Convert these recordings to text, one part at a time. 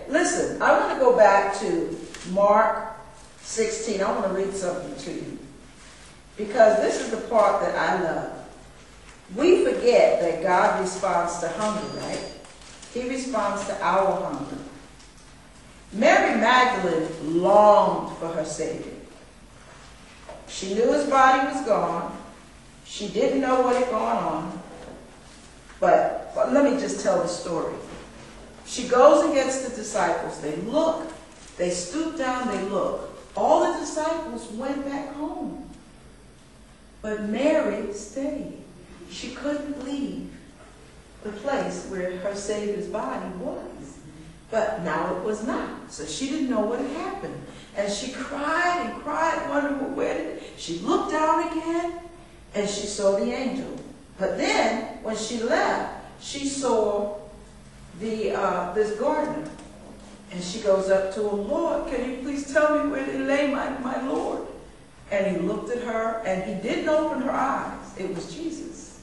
Listen, I want to go back to Mark 16. I want to read something to you, because this is the part that I love. We forget that God responds to hunger, right? He responds to our hunger. Mary Magdalene longed for her Savior. She knew his body was gone. She didn't know what had gone on. But let me just tell the story. She goes and gets the disciples. They look. They stoop down. They look. All the disciples went back home. But Mary stayed. She couldn't leave the place where her Savior's body was. But now it was not. So she didn't know what had happened. And she cried and cried, wondering where did it. She looked down again, and she saw the angel. But then, when she left, she saw this gardener. And she goes up to him, Lord, can you please tell me where they lay my Lord? And he looked at her, and he didn't open her eyes. It was Jesus.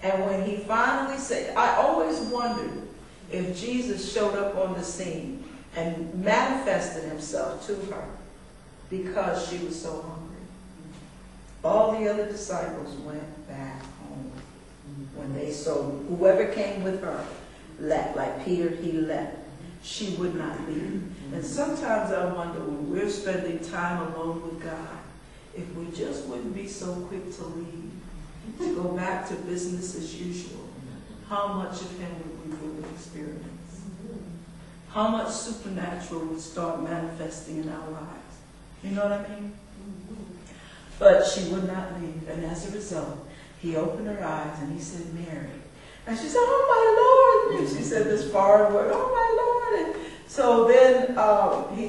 And when he finally said, I always wondered if Jesus showed up on the scene and manifested himself to her because she was so hungry. All the other disciples went back home when they saw whoever came with her left. Like Peter, he left. She would not leave. And sometimes I wonder, when we're spending time alone with God, if we just wouldn't be so quick to leave, to go back to business as usual, how much of him would we really experience? How much supernatural would start manifesting in our lives? You know what I mean? But she would not leave. And as a result, he opened her eyes and he said, Mary. And she said, oh, my Lord. And she said this foreign word, oh, my Lord. And so then he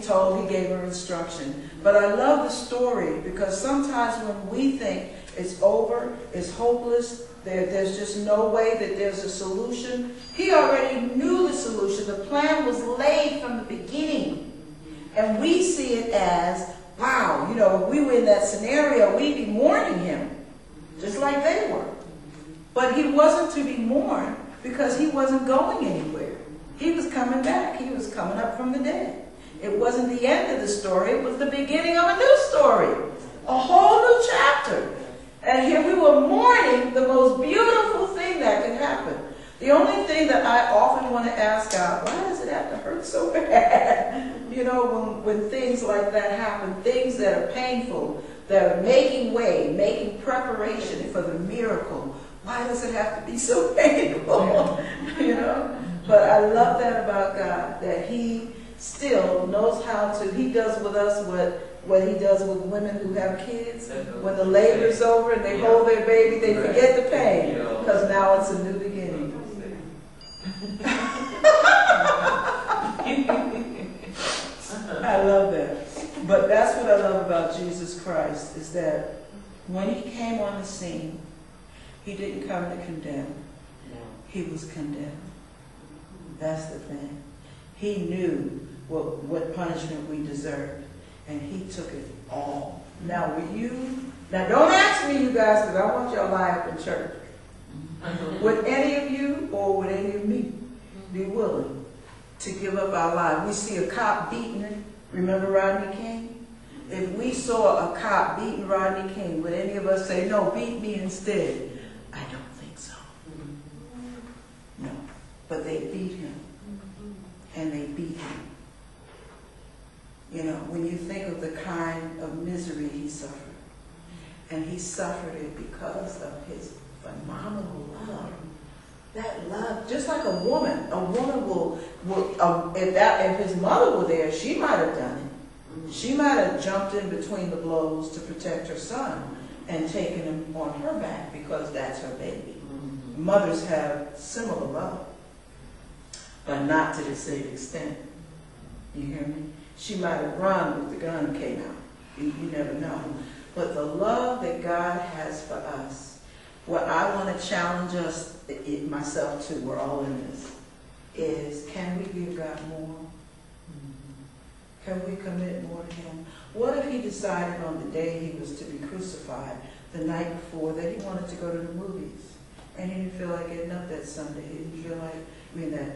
gave her instruction. But I love the story, because sometimes when we think it's over, it's hopeless, there's just no way that there's a solution, he already knew the solution. The plan was laid from the beginning. And we see it as, wow, if we were in that scenario, we'd be mourning him, just like they were. But he wasn't to be mourned, because he wasn't going anywhere. He was coming back. He was coming up from the dead. It wasn't the end of the story. It was the beginning of a new story, a whole new chapter. And here we were mourning the most beautiful thing that could happen. The only thing that I often want to ask God, why does it have to hurt so bad? When things like that happen, things that are painful, that are making way, making preparation for the miracle, why does it have to be so painful? But I love that about God, that he still knows how to, he does with us what he does with women who have kids. When the labor's over and they hold their baby, they forget the pain, because now it's a new beginning. I love that. But that's what I love about Jesus Christ, is that when he came on the scene, he didn't come to condemn. He was condemned. That's the thing. He knew what punishment we deserved, and he took it all. Now, don't ask me, you guys, because I want y'all to lie up in church. Would any of you, or would any of me, be willing to give up our lives? We see a cop beating it. Remember Rodney King? If we saw a cop beating Rodney King, would any of us say, no, beat me instead? I don't think so. No. But they beat him. And they beat him. When you think of the kind of misery he suffered, and he suffered it because of his phenomenal love. That love, just like a woman will if his mother were there, she might have done it. She might have jumped in between the blows to protect her son and taken him on her back, because that's her baby. Mothers have similar love, but not to the same extent. You hear me? She might have run with the gun came out. You never know. But the love that God has for us, what I want to challenge us, myself too, we're all in this, is can we give God more? Can we commit more to him? What if he decided on the day he was to be crucified, the night before, that he wanted to go to the movies? and he didn't feel like getting up that Sunday. He didn't feel like,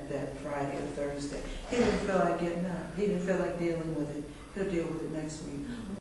that Friday or Thursday. He didn't feel like getting up. He didn't feel like dealing with it. He'll deal with it next week.